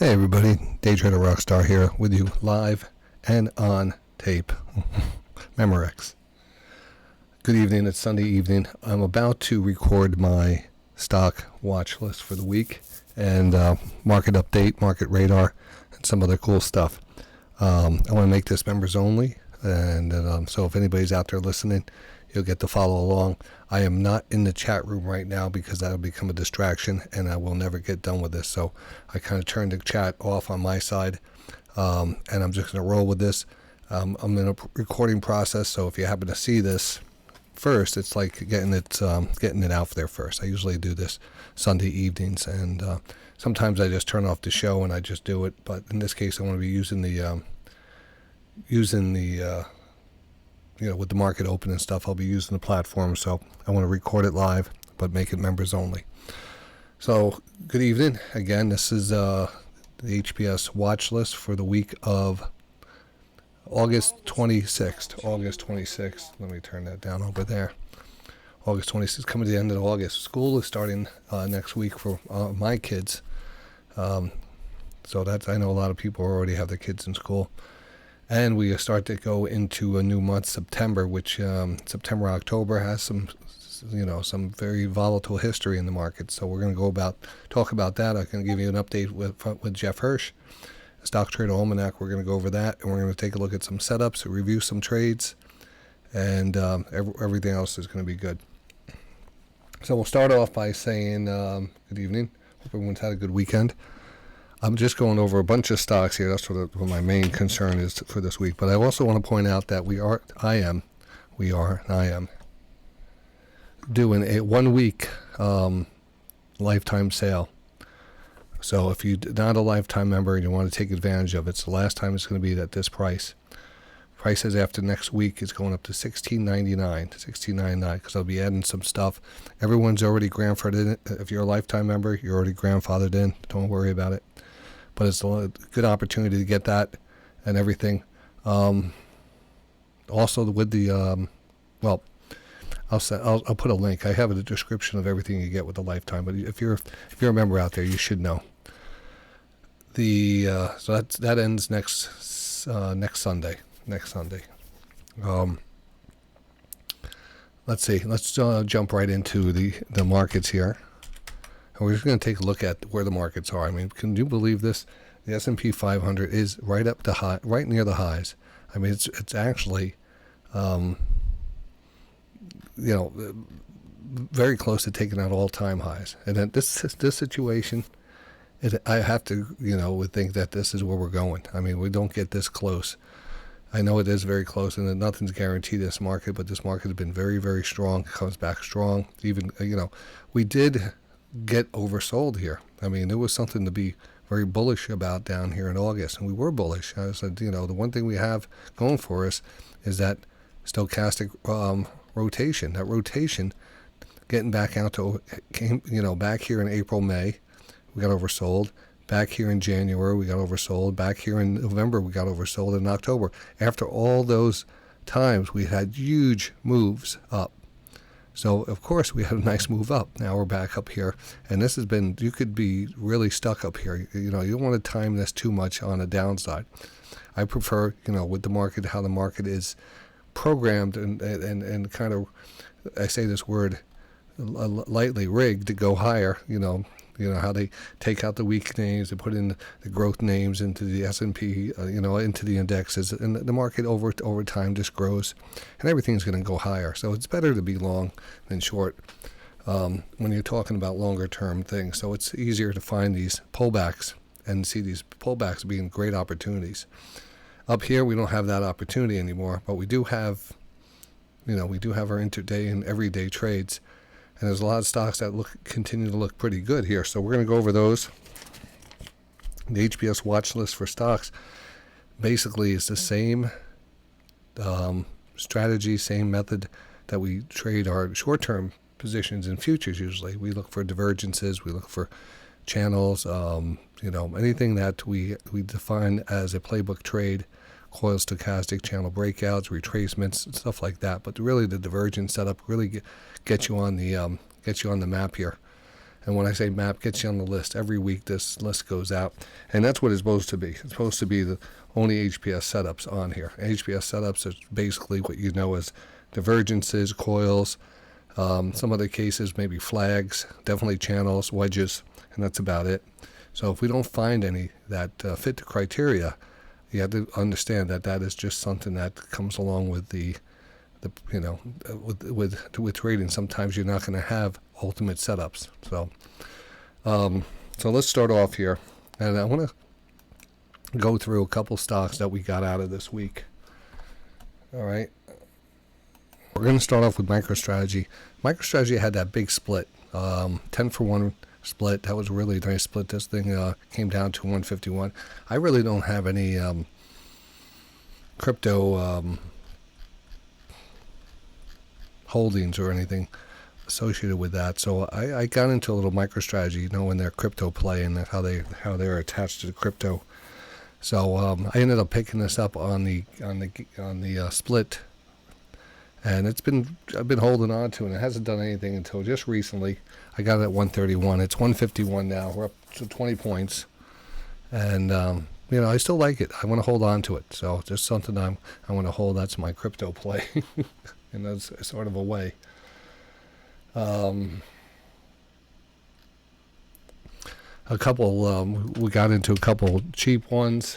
Hey everybody, DayTraderRockStar here with you live and on tape. Memorex. Good evening, it's Sunday evening. I'm about to record my stock watch list for the week and market update, market radar, and some other cool stuff. I want to make this members only, and so if anybody's out there listening, you'll get to follow along. I am not in the chat room right now because that'll become a distraction and I will never get done with this. So I kind of turned the chat off on my side, and I'm just going to roll with this. I'm in a recording process, so if you happen to see this first, it's like getting it out there first. I usually do this Sunday evenings, and sometimes I just turn off the show and I just do it. But in this case, I want to be using the with the market open and stuff, I'll be using the platform. So I want to record it live, but make it members only. So good evening. Again, this is the HPS watch list for the week of August 26th. August 26th. Let me turn that down over there. August 26th, coming to the end of August. School is starting next week for my kids. So that's, I know a lot of people already have their kids in school. And we start to go into a new month, September, which September, October has some very volatile history in the market. So we're going to talk about that. I'm going to give you an update with Jeff Hirsh, Stock Trader Almanac. We're going to go over that, and we're going to take a look at some setups, review some trades, and everything else is going to be good. So we'll start off by saying good evening. Hope everyone's had a good weekend. I'm just going over a bunch of stocks here. That's what my main concern is for this week. But I also want to point out that I am doing a 1 week lifetime sale. So if you're not a lifetime member and you want to take advantage of it, it's the last time it's going to be at this price. Prices after next week is going up to $16.99 because I'll be adding some stuff. Everyone's already grandfathered in. If you're a lifetime member, you're already grandfathered in. Don't worry about it. But it's a good opportunity to get that and everything. Also with the I'll put a link. I have a description of everything you get with the lifetime. But if you're a member out there, you should know. So that ends next Sunday. Let's see. Let's jump right into the markets here. And we're just going to take a look at where the markets are. I mean, can you believe this? The S&P 500 is right up to right near the highs. I mean, it's actually, very close to taking out all-time highs. And at this situation, I have to, would think that this is where we're going. I mean, we don't get this close. I know it is very close, and that nothing's guaranteed this market, but this market has been very, very strong. It comes back strong. Even, we did get oversold here. I mean, there was something to be very bullish about down here in August, and we were bullish. I said, the one thing we have going for us is that stochastic rotation. That rotation, getting back out to back here in April, May, we got oversold. Back here in January, we got oversold. Back here in November, we got oversold. In October, after all those times, we had huge moves up. So, of course, we had a nice move up. Now we're back up here. And this has been, you could be really stuck up here. You don't want to time this too much on a downside. I prefer, with the market, how the market is programmed and kind of, I say this word lightly, rigged to go higher, how they take out the weak names and put in the growth names into the S&P, into the indexes, and the market over time just grows, and everything's going to go higher. So it's better to be long than short when you're talking about longer term things. So it's easier to find these pullbacks and see these pullbacks being great opportunities. Up here, we don't have that opportunity anymore, but we do have, our intraday and everyday trades. And there's a lot of stocks that continue to look pretty good here. So we're going to go over those. The HPS watch list for stocks basically is the same strategy, same method that we trade our short-term positions in futures usually. We look for divergences. We look for channels, anything that we define as a playbook trade, coil stochastic channel breakouts, retracements, stuff like that. But really the divergence setup really gets you on the map here. And when I say map, gets you on the list. Every week this list goes out. And that's what it's supposed to be. It's supposed to be the only HPS setups on here. HPS setups is basically what you know as divergences, coils, some other cases, maybe flags, definitely channels, wedges, and that's about it. So if we don't find any that fit the criteria, you have to understand that that is just something that comes along with the you know, with trading. Sometimes you're not going to have ultimate setups. So so let's start off here, and I want to go through a couple stocks that we got out of this week. All right, we're going to start off with MicroStrategy. MicroStrategy had that big split, 10-for-1 split. That was a really nice split. This thing came down to 151. I really don't have any crypto holdings or anything associated with that, so I got into a little MicroStrategy, knowing their crypto play and how they're attached to the crypto. So I ended up picking this up on the split, and I've been holding on to it. And it hasn't done anything until just recently. I got it at 131. It's 151 now. We're up to 20 points, and you know, I still like it. I want to hold on to it. So just something I want to hold. That's my crypto play, and that's sort of a way. A couple, we got into a couple cheap ones,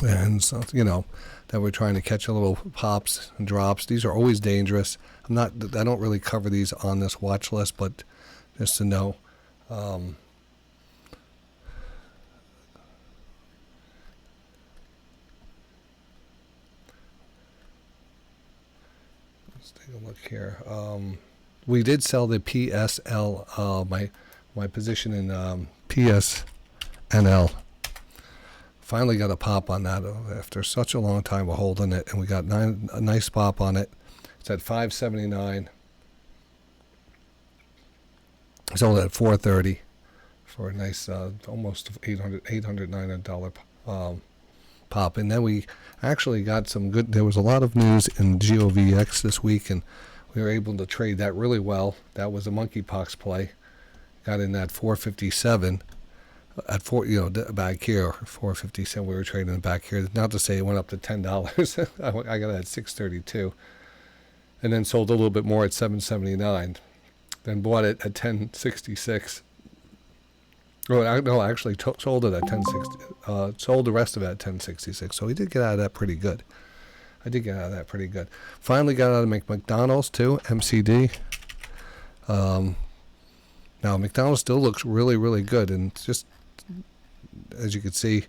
and so, you know, that we're trying to catch a little pops and drops. These are always dangerous. I don't really cover these on this watch list, but just to know. Let's take a look here. We did sell the PSL, my position in PSNL. Finally got a pop on that after such a long time of holding it, and we got a nice pop on it. It's at 579. Sold at 430 for a nice almost $800 pop. And then we actually got some good. There was a lot of news in GOVX this week, and we were able to trade that really well. That was a monkeypox play. Got in at 457 at back here, 457. We were trading it back here. Not to say it went up to $10. I got it at 632, and then sold a little bit more at 779. Then bought it at 1066. No, actually sold it at 1060. Sold the rest of it at 1066. So we did get out of that pretty good. I did get out of that pretty good. Finally got out of McDonald's too, MCD. Now McDonald's still looks really, really good, and just as you can see,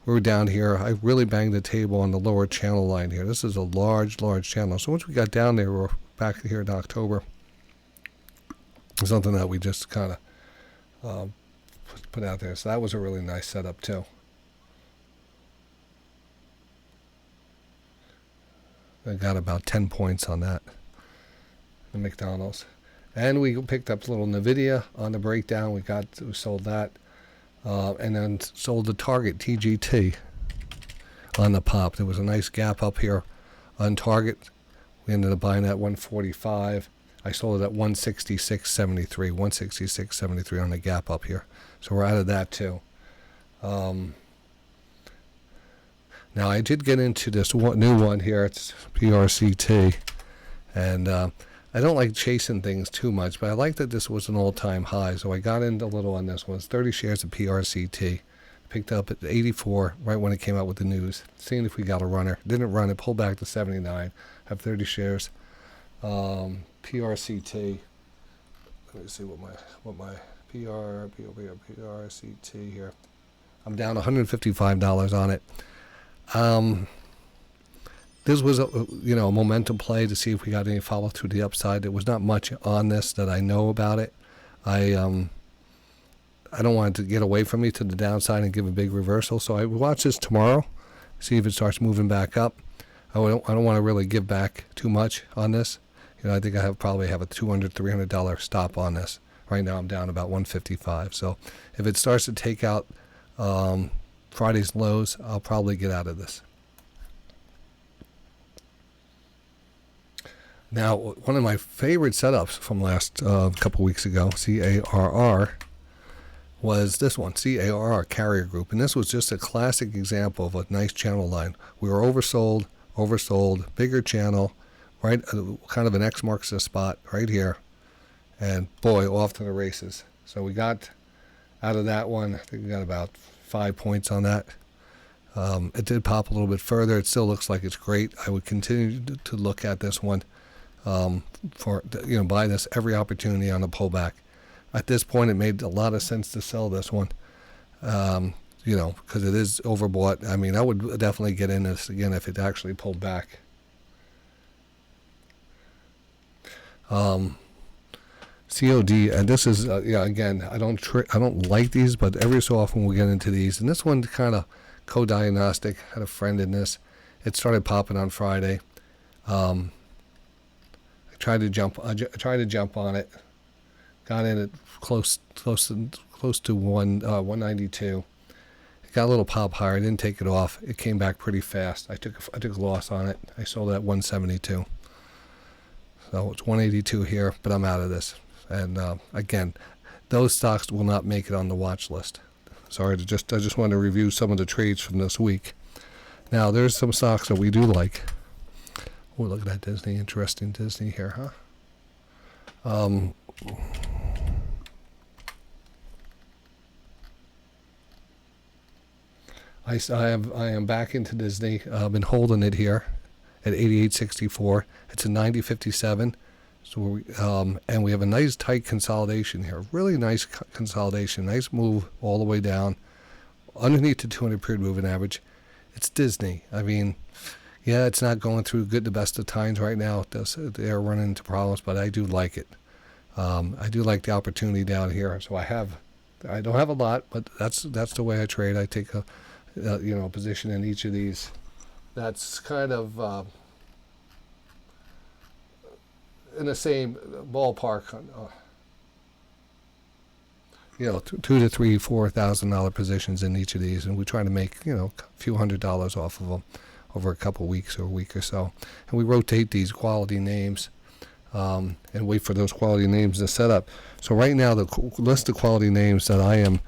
we're down here. I really banged the table on the lower channel line here. This is a large channel. So once we got down there, we're back here in October. Something that we just kind of put out there. So that was a really nice setup too. I got about 10 points on that, the McDonald's. And we picked up a little NVIDIA on the breakdown. We sold that. And then sold the Target TGT on the pop. There was a nice gap up here on Target. We ended up buying that 145. I sold it at 166.73. 166.73 on the gap up here. So we're out of that too. Now I did get into this new one here. It's PRCT, and I don't like chasing things too much, but I like that this was an all-time high, so I got into a little on this one. It's 30 shares of PRCT. Picked up at 84 right when it came out with the news. Seeing if we got a runner. Didn't run it. Pulled back to 79. Have 30 shares. PRCT. Let me see what my PRCT here. I'm down $155 on it. This was a momentum play to see if we got any follow through the upside. There was not much on this that I know about it. I don't want it to get away from me to the downside and give a big reversal. So I will watch this tomorrow, see if it starts moving back up. I don't want to really give back too much on this. I think I probably have a $200, $300 stop on this. Right now I'm down about 155. So if it starts to take out Friday's lows, I'll probably get out of this. Now, one of my favorite setups from last couple weeks ago, CARR, was this one, CARR Carrier Group. And this was just a classic example of a nice channel line. We were oversold, bigger channel, right? Kind of an X marks the spot right here. And boy, off to the races. So we got out of that one, I think we got about 5 points on that. It did pop a little bit further. It still looks like it's great. I would continue to look at this one for, buy this every opportunity on a pullback. At this point, it made a lot of sense to sell this one, because it is overbought. I mean, I would definitely get in this again if it actually pulled back. COD, and this is again, I don't like these, but every so often we'll get into these. And this one kind of co-diagnostic. Had a friend in this. It started popping on Friday. I tried to jump on it. Got in at close to 192. It got a little pop higher. I didn't take it off. It came back pretty fast. I took a loss on it. I sold at 172. So it's 182 here, but I'm out of this. And again, those stocks will not make it on the watch list. Sorry, I just want to review some of the trades from this week. Now, there's some stocks that we do like. Oh, look at that Disney. Interesting Disney here, huh? I am back into Disney. I've been holding it here at 88.64. It's a 90.57. So and we have a nice tight consolidation here. Really nice consolidation. Nice move all the way down underneath the 200 period moving average. It's Disney. I mean, yeah, it's not going through the best of times right now. They're running into problems, but I do like it. I do like the opportunity down here. So I don't have a lot, but that's the way I trade. I take a position in each of these. That's kind of in the same ballpark. $2,000 to $3,000, $4,000 positions in each of these, and we try to make a few $100s off of them over a couple weeks or a week or so. And we rotate these quality names and wait for those quality names to set up. So right now, the list of quality names that I am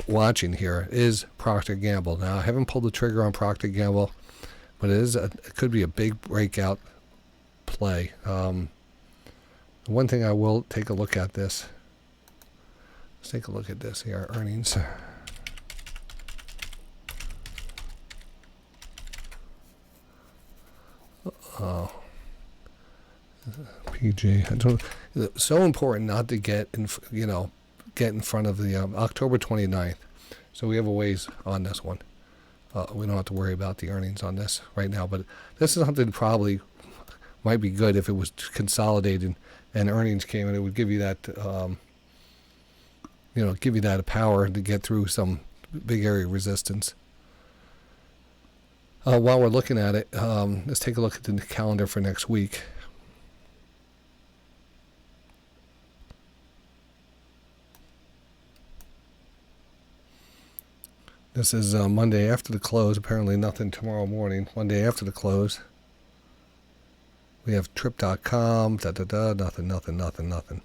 watching here is Procter & Gamble. Now, I haven't pulled the trigger on Procter & Gamble, but it could be a big breakout play. One thing I will take a look at this. Let's take a look at this here, earnings. PG. It's so important not to get in front of the October 29th. So we have a ways on this one. We don't have to worry about the earnings on this right now, but this is something that probably might be good if it was consolidated and earnings came, and it would give you that, power to get through some big area resistance. While we're looking at it, let's take a look at the calendar for next week. This is Monday after the close. Apparently nothing tomorrow morning. Monday after the close. We have trip.com, nothing.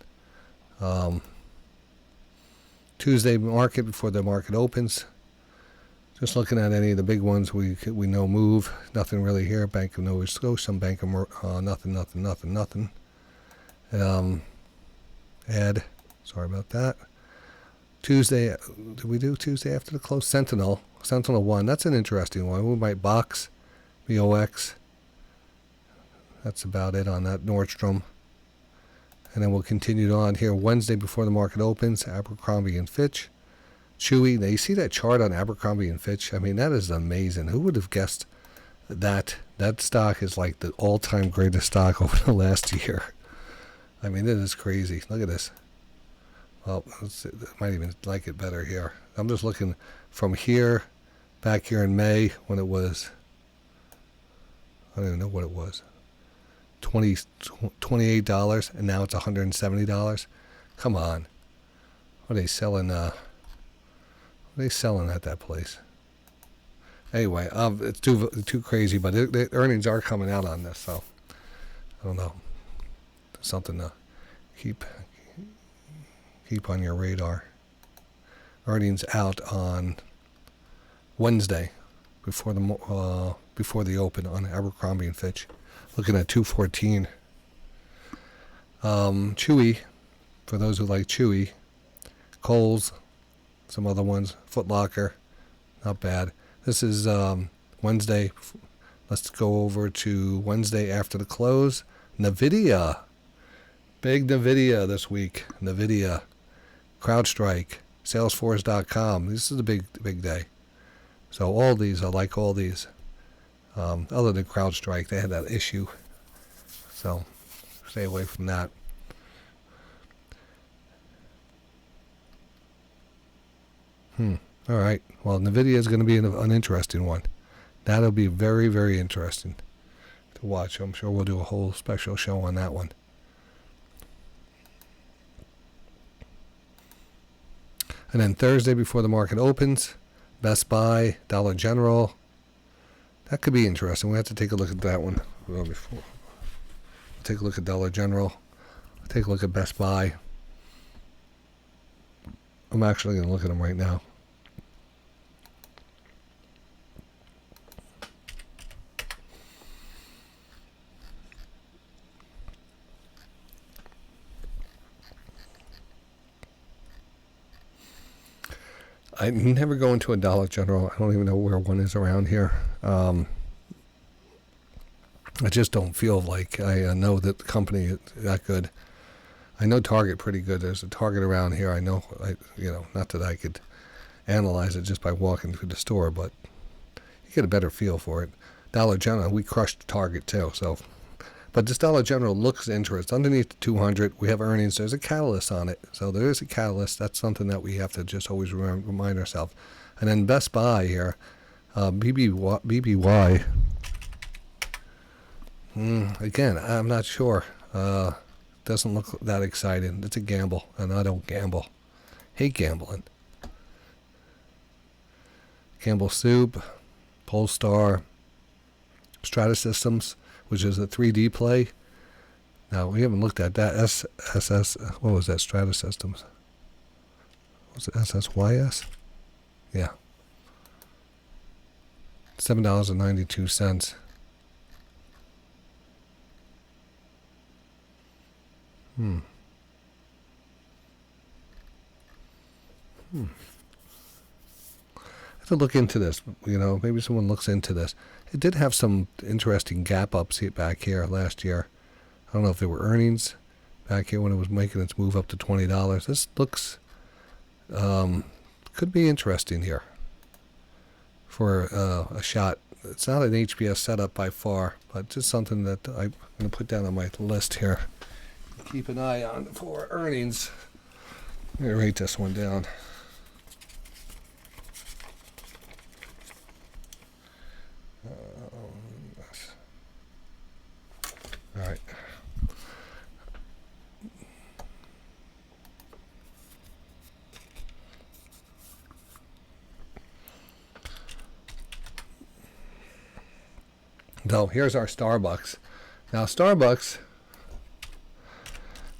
Tuesday market before the market opens. Just looking at any of the big ones, we know move. Nothing really here. Bank of Nova Scotia, Bank of nothing. Ed, sorry about that. Tuesday, did we do Tuesday after the close? Sentinel 1. That's an interesting one. We might box, BOX. That's about it on that. Nordstrom. And then we'll continue on here Wednesday before the market opens. Abercrombie and Fitch. Chewy. Now you see that chart on Abercrombie and Fitch? I mean, that is amazing. Who would have guessed that stock is like the all-time greatest stock over the last year? I mean, it is crazy. Look at this. Well, I might even like it better here. I'm just looking from here, back here in May when it was, I don't even know what it was. $28, and now it's $170. Come on, what are they selling? What are they selling at that place? Anyway, it's too crazy, but the earnings are coming out on this, so I don't know. something to keep on your radar. Earnings out on Wednesday before the open on Abercrombie and Fitch. Looking at 214. Chewy, for those who like Chewy. Kohl's, some other ones. Foot Locker, not bad. This is Wednesday. Let's go over to Wednesday after the close. NVIDIA. Big NVIDIA this week. NVIDIA. CrowdStrike. Salesforce.com. This is a big day. So all these, I like all these. Other than CrowdStrike, they had that issue. So stay away from that. All right. Well, NVIDIA is going to be an interesting one. That'll be very, very interesting to watch. I'm sure we'll do a whole special show on that one. And then Thursday before the market opens, Best Buy, Dollar General. That could be interesting. We have to take a look at that one before. Take a look at Dollar General. Take a look at Best Buy. I'm actually going to look at them right now. I never go into a Dollar General. I don't even know where one is around here. I just don't feel like I know that the company is that good. I know Target pretty good. There's a Target around here. I know, not that I could analyze it just by walking through the store, but you get a better feel for it. Dollar General, we crushed Target too. So, but this Dollar General looks interesting. Underneath the 200, we have earnings. There's a catalyst on it. So there is a catalyst. That's something that we have to just always remind ourselves. And then Best Buy here, BBY. Again, I'm not sure. Doesn't look that exciting. It's a gamble, and I don't gamble. Hate gambling. Campbell Soup, Polestar, Strata Systems, which is a 3D play. Now, we haven't looked at that. What was that? Strata Systems. Was it SSYS? Yeah. $7.92. I have to look into this. Maybe someone looks into this. It did have some interesting gap ups back here last year. I don't know if there were earnings back here when it was making its move up to $20. This looks could be interesting here for a shot. It's not an HPS setup by far, but just something that I'm going to put down on my list here. Keep an eye on for earnings. I'm going to write this one down. All right. So here's our Starbucks. Now Starbucks,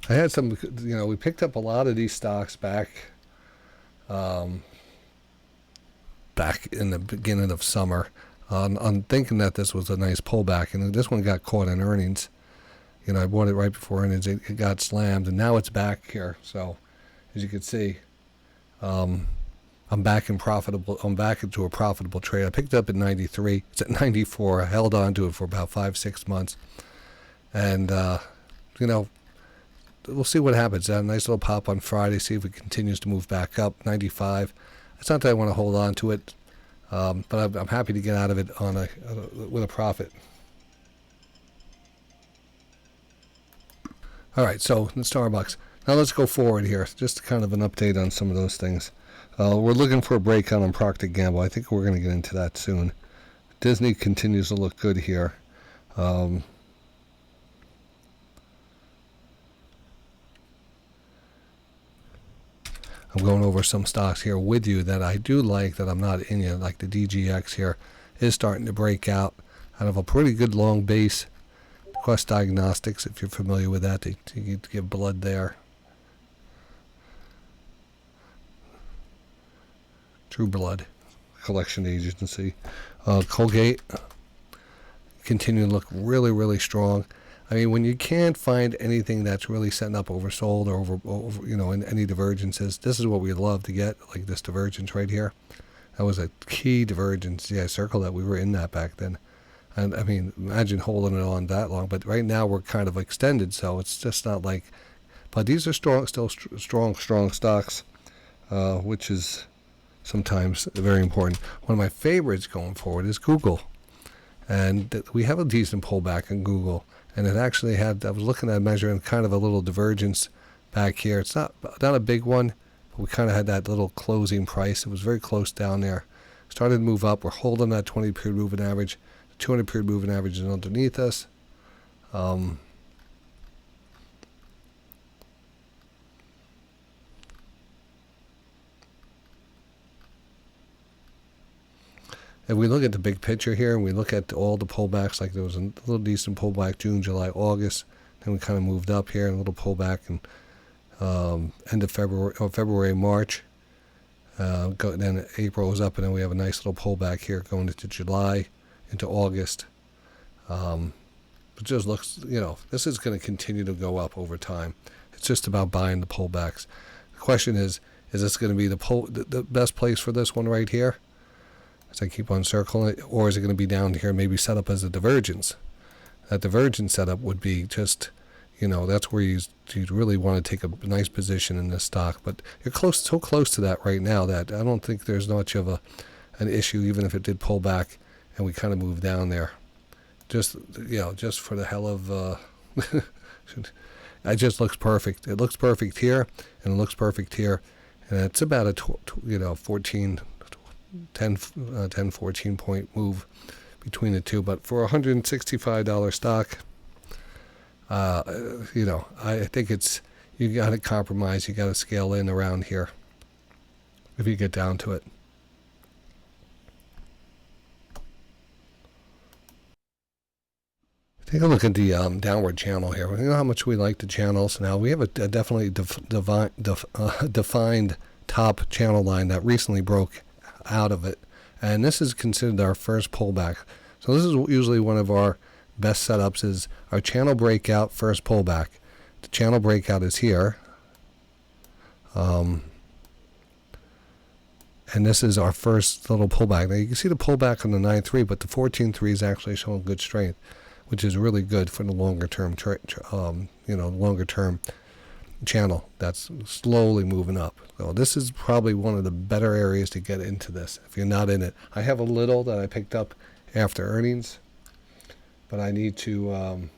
I had some, we picked up a lot of these stocks back in the beginning of summer. I'm thinking that this was a nice pullback, and this one got caught in earnings. I bought it right before earnings. It got slammed, and now it's back here. So, as you can see, I'm back into a profitable trade. I picked it up at 93. It's at 94. I held on to it for about 5-6 months, and we'll see what happens. A nice little pop on Friday. See if it continues to move back up. 95. It's not that I want to hold on to it, but I'm happy to get out of it with a profit. All right, so the Starbucks. Now let's go forward here. Just kind of an update on some of those things. We're looking for a breakout on Procter & Gamble. I think we're going to get into that soon. Disney continues to look good here. I'm going over some stocks here with you that I do like that I'm not in yet, like the DGX here is starting to break out of a pretty good long base. Quest Diagnostics, if you're familiar with that, they give blood there. True Blood collection agency. Colgate continue to look really, really strong. I mean, when you can't find anything that's really setting up oversold or over in any divergences, this is what we love to get, like this divergence right here. That was a key divergence. Yeah, I circled that. We were in that back then. And I mean, imagine holding it on that long. But right now we're kind of extended, so it's just not like. But these are still strong stocks, which is sometimes very important. One of my favorites going forward is Google. And we have a decent pullback in Google. And it actually had, I was looking at measuring kind of a little divergence back here. It's not a big one, but we kind of had that little closing price. It was very close down there. Started to move up. We're holding that 20-period moving average. The 200-period moving average is underneath us. If we look at the big picture here and we look at all the pullbacks, like there was a little decent pullback June, July, August, then we kind of moved up here and a little pullback in end of February, or February, March. Then April was up, and then we have a nice little pullback here going into July, into August. It just looks, this is going to continue to go up over time. It's just about buying the pullbacks. The question is this going to be the best place for this one right here? As I keep on circling it, or is it going to be down here, maybe set up as a divergence? That divergence setup would be just, that's where you really want to take a nice position in this stock. But you're so close to that right now that I don't think there's much of an issue, even if it did pull back and we kind of move down there. Just for the hell of, it just looks perfect. It looks perfect here, and it looks perfect here, and it's about a 14 point move between the two. But for a $165 stock, I think you got to compromise. You got to scale in around here if you get down to it. Take a look at the downward channel here. You know how much we like the channels. Now we have a definitely defined top channel line that recently broke out of it, and this is considered our first pullback. So this is usually one of our best setups, is our channel breakout, first pullback. The channel breakout is here, and this is our first little pullback. Now you can see the pullback on the 9.3, but the 14.3 is actually showing good strength, which is really good for the longer term longer term channel that's slowly moving up. So this is probably one of the better areas to get into this if you're not in it. I have a little that I picked up after earnings, but I need to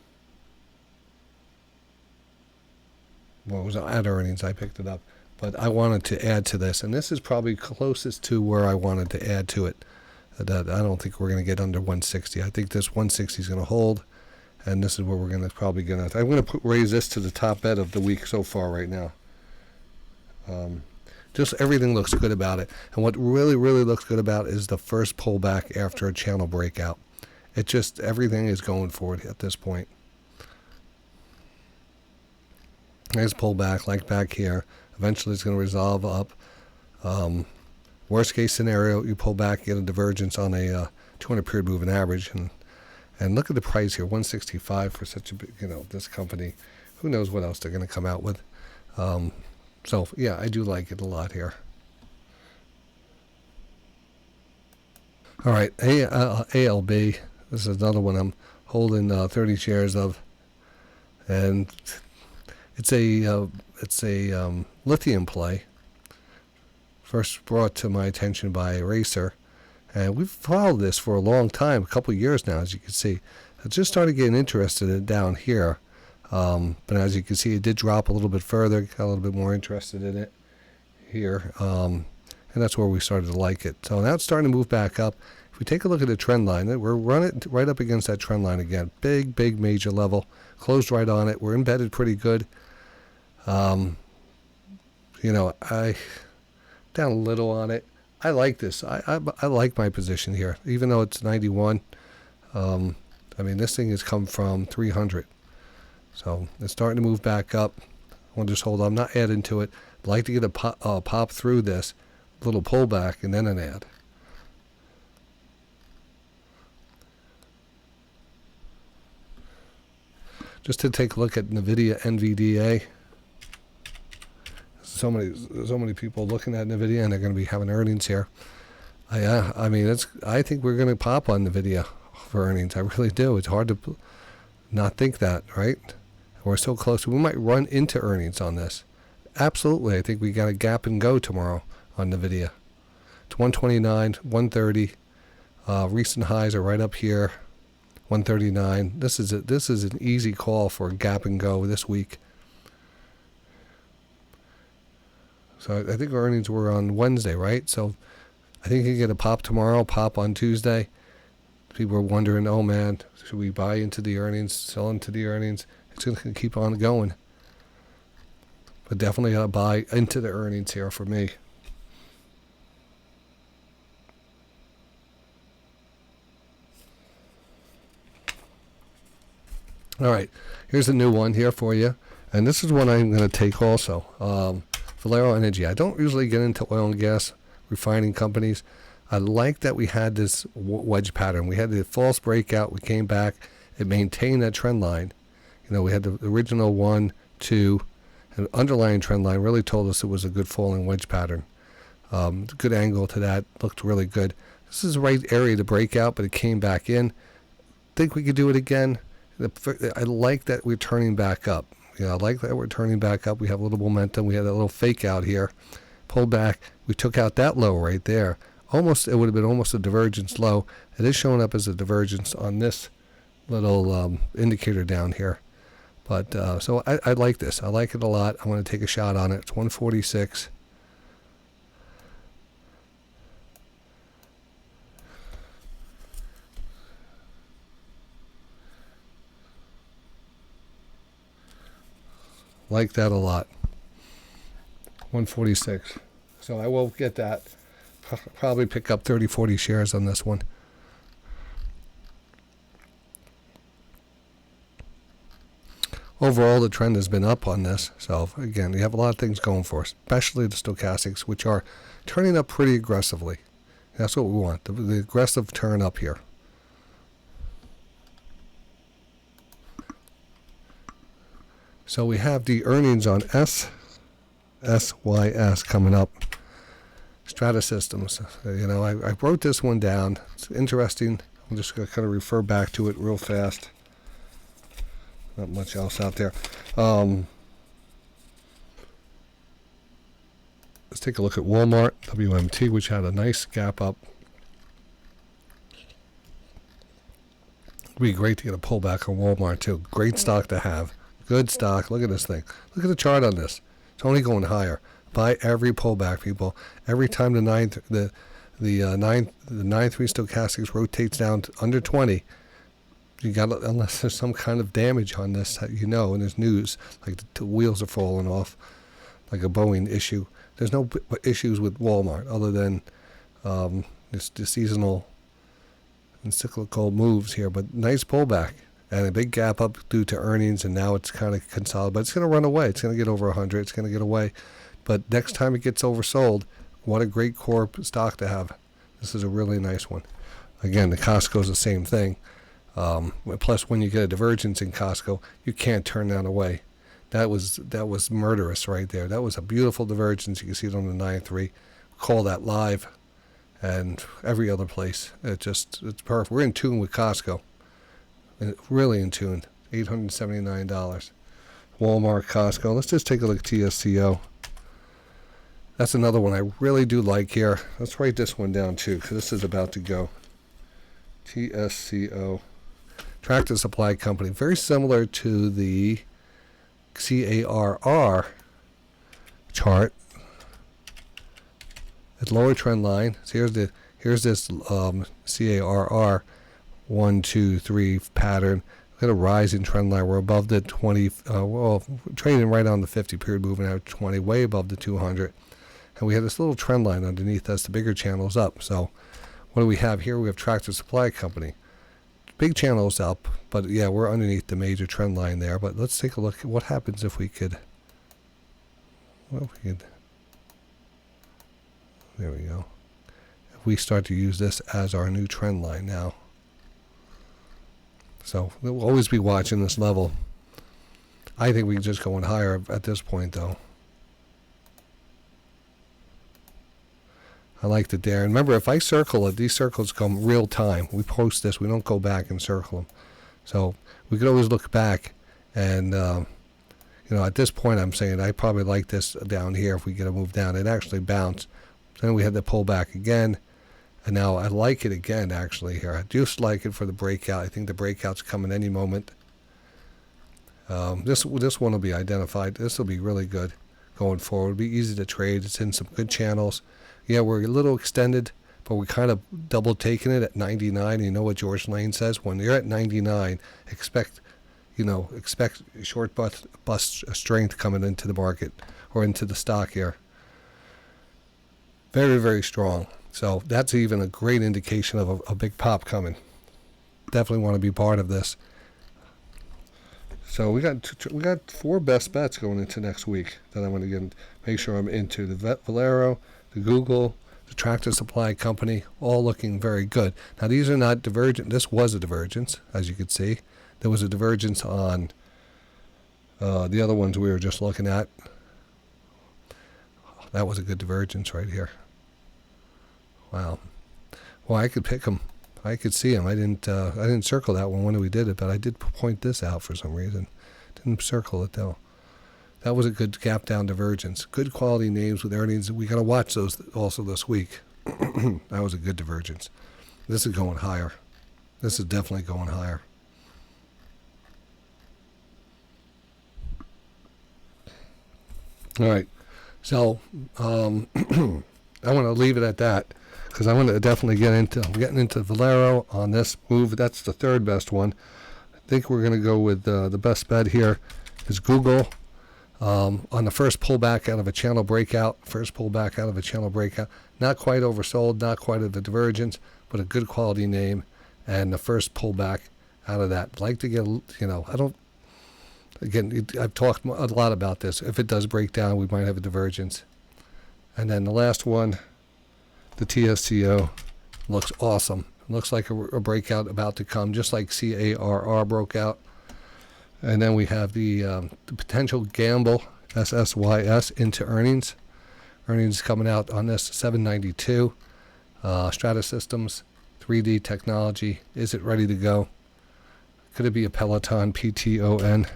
it was at earnings I picked it up, but I wanted to add to this, and this is probably closest to where I wanted to add to it. That I don't think we're going to get under 160. I think this 160 is going to hold, and this is where we're going to I'm going to raise this to the top bet of the week so far right now. Just everything looks good about it, and what really, really looks good about it is the first pullback after a channel breakout. It just, everything is going for it at this point. Nice pullback, like back here. Eventually it's going to resolve up. Worst case scenario, you pull back, get a divergence on a 200-period moving average, and look at the price here, 165 for such a big, this company. Who knows what else they're going to come out with? So yeah, I do like it a lot here. All right, ALB. This is another one I'm holding 30 shares of, and it's a lithium play. First brought to my attention by Racer, and we've followed this for a long time, a couple of years now, as you can see. I just started getting interested in it down here, but as you can see, it did drop a little bit further, got a little bit more interested in it here, and that's where we started to like it. So now it's starting to move back up. If we take a look at the trend line, we're running right up against that trend line again. Big major level, closed right on it. We're embedded pretty good. I down a little on it. I like this. I like my position here, even though it's 91. I I mean, this thing has come from 300. So it's starting to move back up. I'll just hold on. I'm not adding to it. I'd like to get a pop through this little pullback and then an add. Just to take a look at NVIDIA NVDA. So many people looking at NVIDIA, and they're going to be having earnings here. I mean, I think we're going to pop on NVIDIA for earnings. I really do. It's hard to not think that, right? We're so close. We might run into earnings on this. Absolutely. I think we got a gap and go tomorrow on NVIDIA. It's 129, 130. Recent highs are right up here. 139. This is an easy call for a gap and go this week. So I think our earnings were on Wednesday, right? So I think you get a pop tomorrow, pop on Tuesday. People are wondering, oh man, should we buy into the earnings, sell into the earnings? It's going to keep on going. But definitely got to buy into the earnings here for me. All right, here's a new one here for you. And this is one I'm going to take also. Valero Energy. I don't usually get into oil and gas refining companies. I like that we had this wedge pattern. We had the false breakout. We came back. It maintained that trend line. You know, we had the original 1, 2, and underlying trend line really told us it was a good falling wedge pattern. Good angle to that. Looked really good. This is the right area to break out, but it came back in. Think we could do it again. I like that we're turning back up. You know, I like that we're turning back up. We have a little momentum. We had a little fake out here. Pulled back. We took out that low right there. It would have been almost a divergence low. It is showing up as a divergence on this little indicator down here. But so I like this. I like it a lot. I want to take a shot on it. It's 146. Like that a lot. 146. So I will get that. Probably pick up 30, 40 shares on this one. Overall, the trend has been up on this. So again, you have a lot of things going for us, especially the stochastics, which are turning up pretty aggressively. That's what we want, the aggressive turn up here. So we have the earnings on SSYS coming up. Strata Systems. You know, I wrote this one down. It's interesting. I'm just going to kind of refer back to it real fast. Not much else out there. Let's take a look at Walmart, WMT, which had a nice gap up. It'd be great to get a pullback on Walmart too. Great stock to have. Good stock. Look at this thing. Look at the chart on this. It's only going higher. Buy every pullback, people. Every time the 9-3 stochastics rotates down to under 20, you got, unless there's some kind of damage on this, you know, and there's news like the wheels are falling off, like a Boeing issue. There's no issues with Walmart other than the seasonal and cyclical moves here, but nice pullback. And a big gap up due to earnings, and now it's kind of consolidated. But it's going to run away. It's going to get over 100. It's going to get away. But next time it gets oversold, what a great core stock to have. This is a really nice one. Again, the Costco is the same thing. Plus, when you get a divergence in Costco, you can't turn that away. That was murderous right there. That was a beautiful divergence. You can see it on the 9-3. Call that live, and every other place. It's perfect. We're in tune with Costco. Really in tune. $879. Walmart, Costco. Let's just take a look at TSCO. That's another one I really do like here. Let's write this one down too, because this is about to go. TSCO. Tractor Supply Company. Very similar to the CARR chart. At lower trend line. So here's this CARR 1, 2, 3 pattern. Got a rise in trend line. We're above the 20. Well, trading right on the 50 period, moving out 20, way above the 200. And we have this little trend line underneath us. The bigger channel's up. So what do we have here? We have Tractor Supply Company. big channels up, but yeah, we're underneath the major trend line there. But let's take a look at what happens if we could, well, there we go. If we start to use this as our new trend line now. So we'll always be watching this level. I think we can just going higher at this point, though. I like it there. And remember, if I circle it, these circles come real time. We post this. We don't go back and circle them. So we could always look back. And, you know, at this point, I'm saying I probably like this down here if we get a move down. It actually bounced. Then we had to pull back again. And now I like it again, actually, here. I just like it for the breakout. I think the breakout's coming any moment. This one will be identified. This will be really good going forward. It'll be easy to trade. It's in some good channels. Yeah, we're a little extended, but we're kind of double taking it at 99. You know what George Lane says? When you're at 99, expect short bust strength coming into the market or into the stock here. Very, very strong. So that's even a great indication of a big pop coming. Definitely want to be part of this. So we got 4 best bets going into next week that I'm going to make sure I'm into. The Valero, the Google, the Tractor Supply Company, all looking very good. Now these are not divergent. This was a divergence, as you could see. There was a divergence on the other ones we were just looking at. That was a good divergence right here. Wow. Well, I could pick them. I could see them. I didn't circle that one when we did it, but I did point this out for some reason. Didn't circle it though. That was a good gap down divergence. Good quality names with earnings. We got to watch those also this week. That was a good divergence. This is going higher. This is definitely going higher. All right. So I want to leave it at that, because I want to definitely I'm getting into Valero on this move. That's the 3rd best one. I think we're going to go with the best bet here is Google on the first pullback out of a channel breakout. Not quite oversold, not quite at the divergence, but a good quality name, and the first pullback out of that. Like to get, I've talked a lot about this. If it does break down, we might have a divergence. And then the last one, the TSCO, looks awesome. Looks like a breakout about to come, just like CARR broke out. And then we have the potential gamble, SSYS, into earnings. Earnings coming out on this, 792. Strata Systems, 3D Technology. Is it ready to go? Could it be a Peloton, PTON?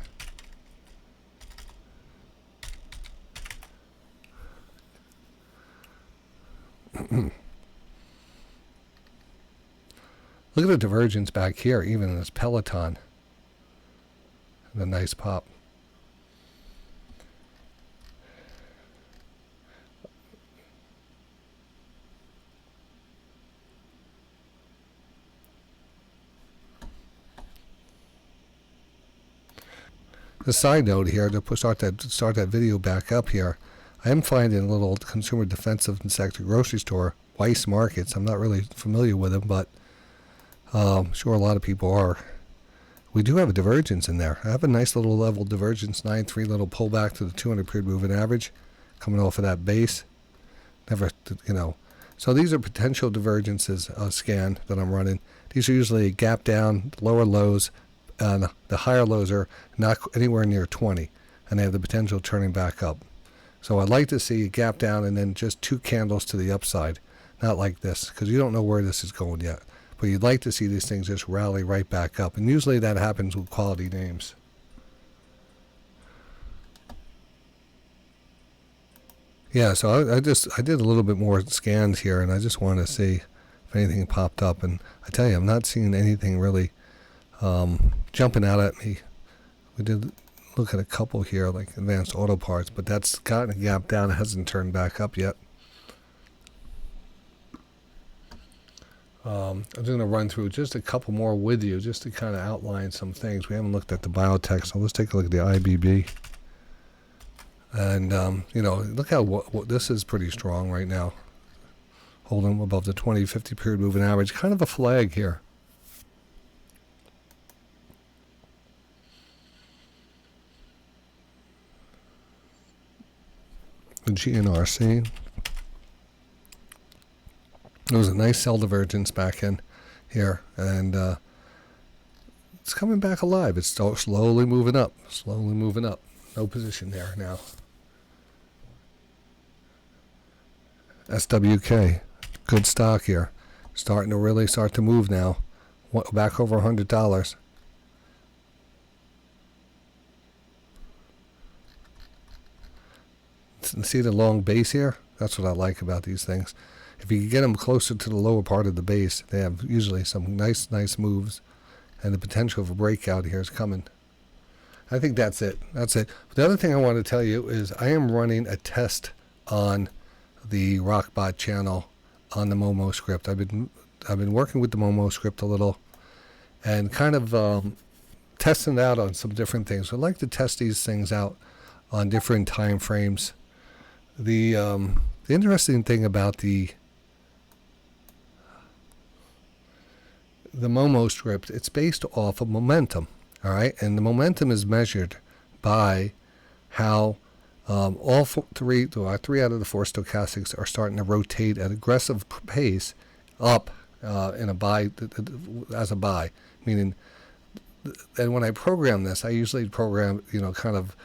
Look at the divergence back here, even in this Peloton. And a nice pop. The side note here, to start that video back up here, I am finding a little consumer defensive sector grocery store, Weiss Markets. I'm not really familiar with them, but I'm sure a lot of people are. We do have a divergence in there. I have a nice little level divergence, 9.3 little pullback to the 200 period moving average, coming off of that base. So these are potential divergences scan that I'm running. These are usually gap down, lower lows, and the higher lows are not anywhere near 20, and they have the potential of turning back up. So I'd like to see a gap down and then just 2 candles to the upside, not like this, because you don't know where this is going yet. But you'd like to see these things just rally right back up, and usually that happens with quality names. Yeah, so I did a little bit more scans here, and I just want to see if anything popped up. And I tell you, I'm not seeing anything really jumping out at me. We did look at a couple here, like Advanced Auto Parts, but that's gotten a gap down. It hasn't turned back up yet. I'm just going to run through just a couple more with you, just to kind of outline some things. We haven't looked at the biotech, so let's take a look at the IBB. And, look how this is pretty strong right now. Holding above the 20-50 period moving average. Kind of a flag here. the GNRC. There was a nice sell divergence back in here, and it's coming back alive. It's slowly moving up, No position there now. SWK, good stock here. Starting to really start to move now. Back over $100. See the long base here? That's what I like about these things. If you can get them closer to the lower part of the base, they have usually some nice moves, and the potential of a breakout here is coming. I think that's it. But the other thing I want to tell you is I am running a test on the Rockbot channel on the Momo script. I've been working with the Momo script a little and kind of testing it out on some different things. So I'd like to test these things out on different time frames. The interesting thing about the Momo script, it's based off of momentum, all right? And the momentum is measured by how three out of the four stochastics are starting to rotate at aggressive pace up in a buy, as a buy, meaning. And when I program this, I usually program, kind of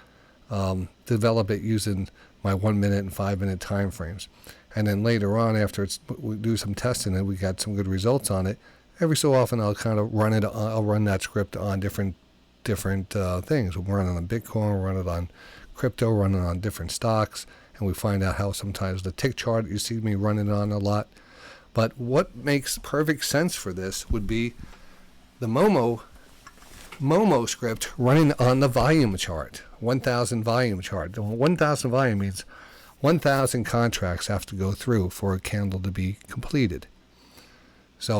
develop it using my 1 minute and 5 minute time frames. And then later on, after we do some testing and we got some good results on it, every so often I'll kind of I'll run that script on different things. We'll run it on Bitcoin, we'll run it on crypto, run it on different stocks, and we find out how sometimes the tick chart, you see me running it on a lot. But what makes perfect sense for this would be the Momo script running on the volume chart, 1,000 volume chart. 1,000 volume means 1,000 contracts have to go through for a candle to be completed. So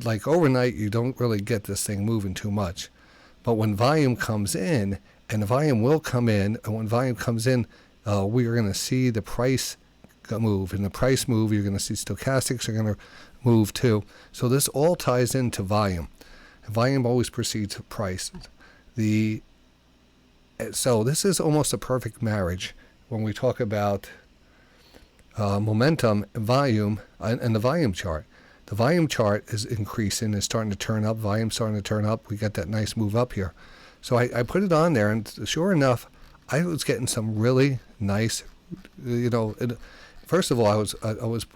like overnight, you don't really get this thing moving too much. But when volume comes in, and the volume will come in, and when volume comes in, we are going to see the price move. In the price move, you're going to see stochastics are going to move too. So this all ties into volume. Volume always precedes price. So this is almost a perfect marriage when we talk about momentum, volume, and the volume chart. The volume chart is increasing, it's starting to turn up, volume starting to turn up. We got that nice move up here. So I put it on there, and sure enough, I was getting some really nice, first of all, I was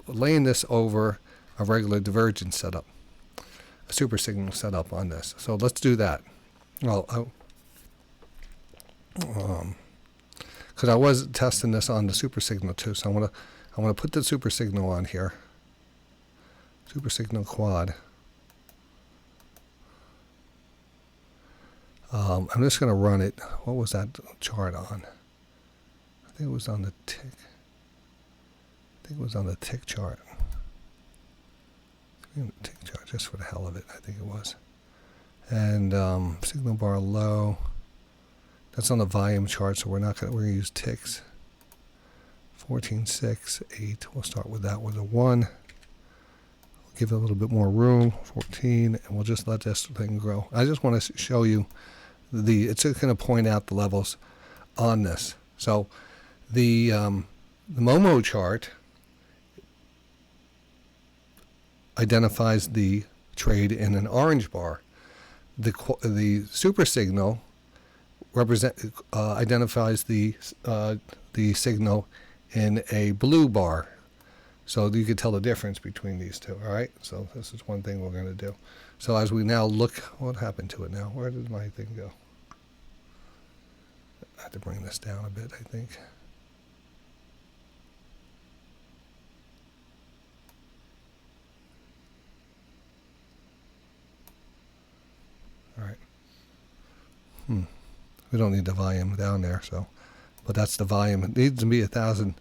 laying this over a regular divergence setup, a super signal setup on this. So let's do that. Well, because I was testing this on the super signal too, so I'm gonna put the super signal on here. Super signal quad. I'm just going to run it. What was that chart on? I think it was on the tick. Chart. Tick chart, just for the hell of it. I think it was. And signal bar low. That's on the volume chart, so we're going to use ticks. 14, 6, 8. We'll start with that with a 1. Give it a little bit more room, 14, and we'll just let this thing grow. I just want to show you it's just going to point out the levels on this. So the Momo chart identifies the trade in an orange bar. The super signal identifies the signal in a blue bar. So you can tell the difference between these two, all right? So this is one thing we're going to do. So as we now look, what happened to it now? Where did my thing go? I have to bring this down a bit, I think. All right. We don't need the volume down there, so, but that's the volume. It needs to be 1,000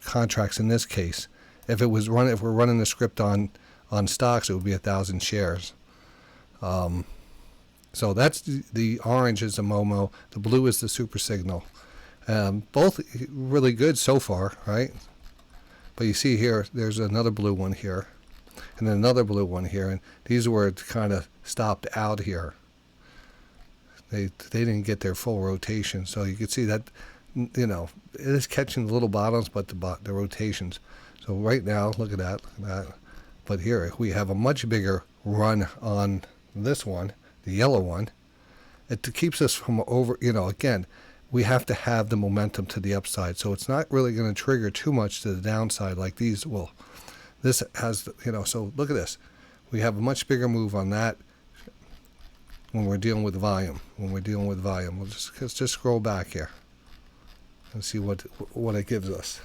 contracts in this case. If we're running the script on stocks, it would be 1,000 shares. So that's the orange is the Momo, the blue is the super signal. Both really good so far, right? But you see here, there's another blue one here, and then another blue one here, and these were kind of stopped out here. They didn't get their full rotation, so you can see that you know, it is catching the little bottoms, but the rotations. So right now, look at that, look at that. But here we have a much bigger run on this one, the yellow one. It keeps us from over, you know, again, we have to have the momentum to the upside. So it's not really going to trigger too much to the downside like these will. This has, you know, so look at this. We have a much bigger move on that when we're dealing with volume. When we're dealing with volume, let's just scroll back here and see what it gives us.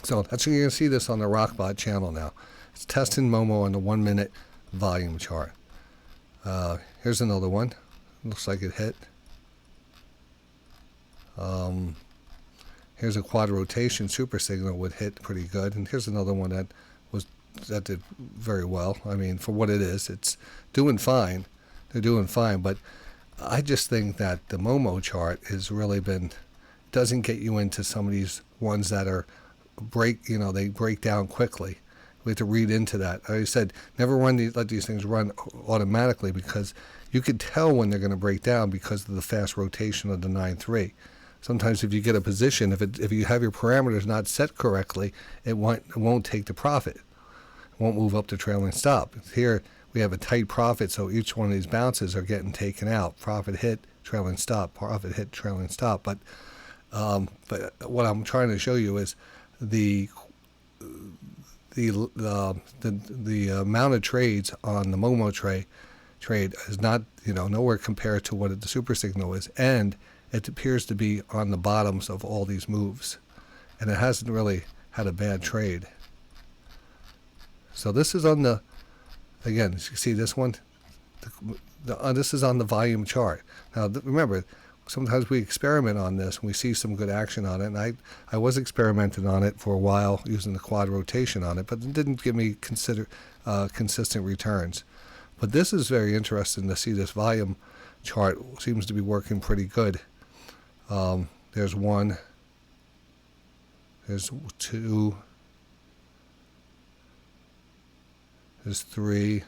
So that's you're going to see this on the Rockbot channel now. It's testing Momo on the 1 minute volume chart. Here's another one. Looks like it hit. Here's a quad rotation super signal would hit pretty good, and here's another one that did very well. I mean, for what it is, it's doing fine. They're doing fine, but I just think that the Momo chart has really doesn't get you into some of these ones that are they break down quickly. We have to read into that. I said, never let these things run automatically, because you could tell when they're going to break down because of the fast rotation of the 9-3. Sometimes if you get a position, if you have your parameters not set correctly, it won't take the profit. It won't move up the trailing stop. Here we have a tight profit, so each one of these bounces are getting taken out. Profit hit, trailing stop, profit hit, trailing stop. But what I'm trying to show you is the amount of trades on the Momo trade is not, nowhere compared to what the super signal is, and it appears to be on the bottoms of all these moves, and it hasn't really had a bad trade. So this is on the, again, you see this one, this is on the volume chart. Now remember, sometimes we experiment on this and we see some good action on it, and I was experimenting on it for a while using the quad rotation on it, but it didn't give me consistent returns. But this is very interesting to see. This volume chart seems to be working pretty good. There's one, there's two, there's three,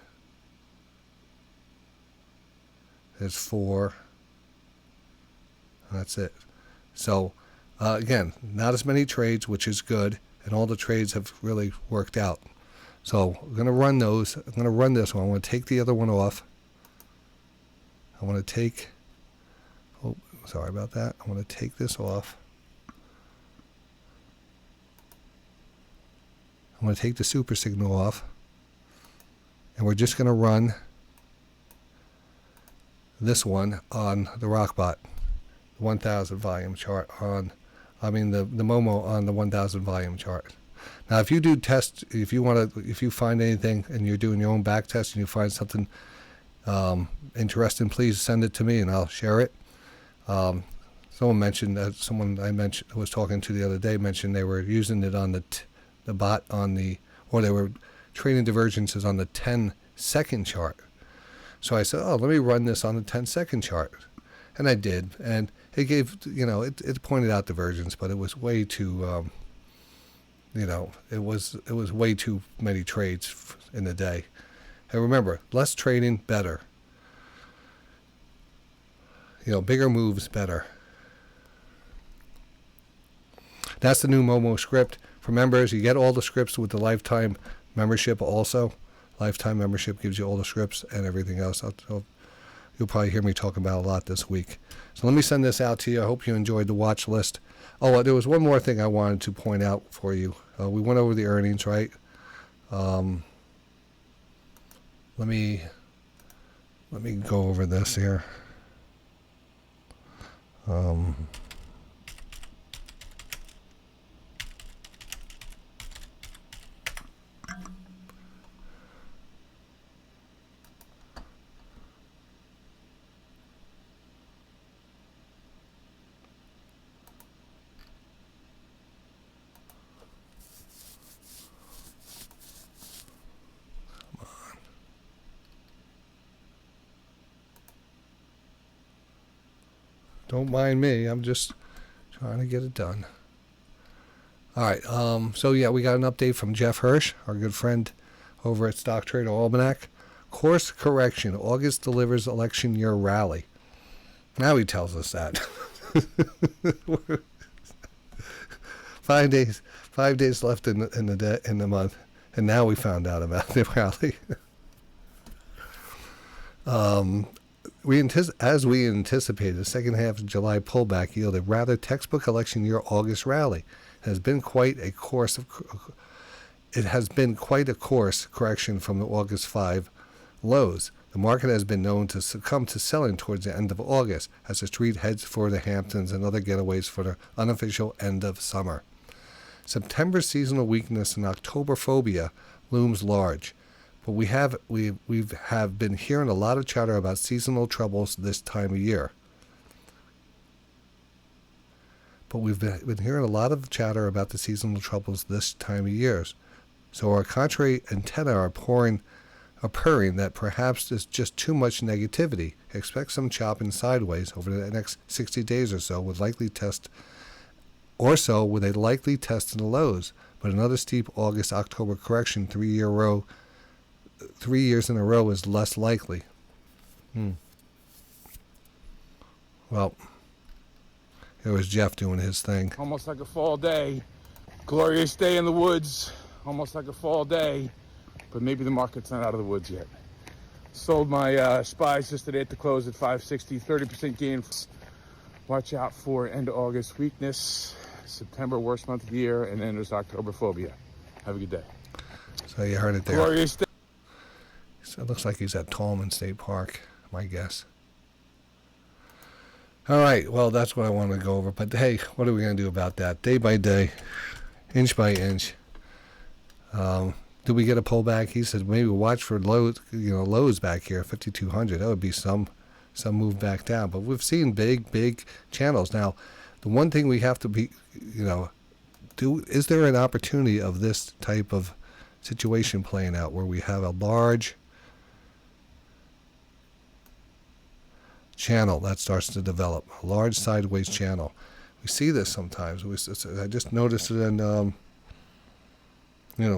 there's four. That's it. So again, not as many trades, which is good, and all the trades have really worked out. So I'm going to run those. I'm going to run this one. I want to take the other one off. I want to take, oh, sorry about that. I want to take this off. I'm going to take the super signal off, and we're just going to run this one on the Rockbot. 1000 volume chart on, the Momo on the 1000 volume chart. Now, if you do test, if you find anything and you're doing your own back test and you find something interesting, please send it to me and I'll share it. Someone mentioned that someone I was talking to the other day mentioned they were using it on the bot or they were trading divergences on the 10-second chart. So I said, oh, let me run this on the 10-second chart. And I did, and it gave, it pointed out divergence, but it was way too, it was way too many trades in the day. And remember, less trading, better. Bigger moves, better. That's the new Momo script. For members, you get all the scripts with the lifetime membership also. Lifetime membership gives you all the scripts and everything else. You'll probably hear me talk about a lot this week. So let me send this out to you. I hope you enjoyed the watch list. Oh, there was one more thing I wanted to point out for you. We went over the earnings, right? Let me go over this here. Don't mind me. I'm just trying to get it done. All right. So yeah, we got an update from Jeff Hirsh, our good friend over at Stock Trader Almanac. Course correction. August delivers election year rally. Now he tells us that. 5 days left in the month, and now we found out about the rally. As we anticipated, the second half of July pullback yielded rather textbook election year August rally. It has been quite a course correction from the August 5 lows. The market has been known to succumb to selling towards the end of August as the street heads for the Hamptons and other getaways for the unofficial end of summer. September seasonal weakness and October phobia looms large, but we have been hearing a lot of chatter about seasonal troubles this time of year. But we've been hearing a lot of chatter about the seasonal troubles this time of year. So our contrary antennae are purring that perhaps there's just too much negativity. Expect some chopping sideways over the next 60 days or so with a likely test in the lows. But another steep August-October correction 3 years in a row is less likely. Well, here was Jeff doing his thing. Almost like a fall day. Glorious day in the woods. Almost like a fall day. But maybe the market's not out of the woods yet. Sold my SPYs yesterday at the close at 560, 30% gain. Watch out for end of August weakness, September worst month of the year, and then there's October phobia. Have a good day. So you heard it there. Glorious day. So it looks like he's at Tallman State Park, my guess. All right, well, that's what I wanted to go over. But hey, what are we going to do about that? Day by day, inch by inch. Do we get a pullback? He said maybe watch for lows back here, 5,200. That would be some move back down. But we've seen big channels. Now, the one thing we have to be, is there an opportunity of this type of situation playing out where we have a large channel that starts to develop, a large sideways channel? We see this sometimes. I just noticed it in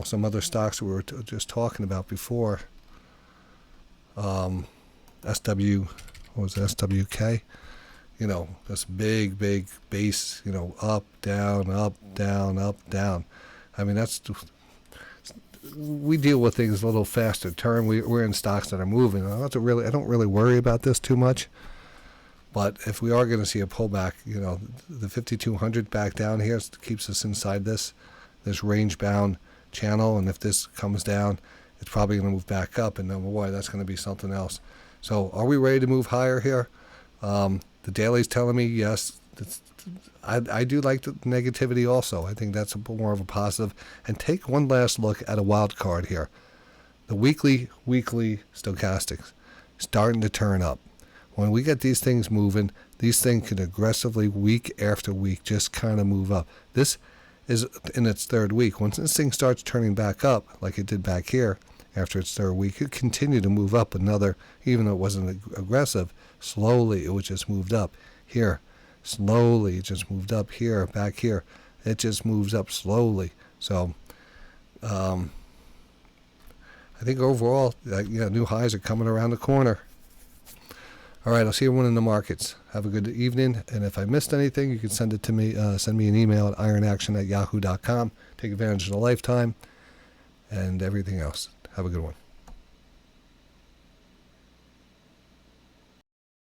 some other stocks we were just talking about before. SWK, this big base, up, down, up, down, up, down. I mean, we deal with things a little faster term. We're in stocks that are moving. I don't really worry about this too much. But if we are going to see a pullback, the 5,200 back down here keeps us inside this range bound channel, and if this comes down, it's probably going to move back up, and number one, that's going to be something else. So are we ready to move higher here? The daily's telling me yes. I do like the negativity also. I think that's more of a positive. And take one last look at a wild card here. The weekly stochastics starting to turn up. When we get these things moving, these things can aggressively, week after week, just kind of move up. This is in its third week. Once this thing starts turning back up, like it did back here after its third week, it continued to move up another, even though it wasn't aggressive, slowly it just moved up. Here, slowly it just moved up. Here, back here, it just moves up slowly. So I think overall, new highs are coming around the corner. All right, I'll see everyone in the markets. Have a good evening. And if I missed anything, you can send it to me. Send me an email at ironaction@yahoo.com. Take advantage of the lifetime and everything else. Have a good one.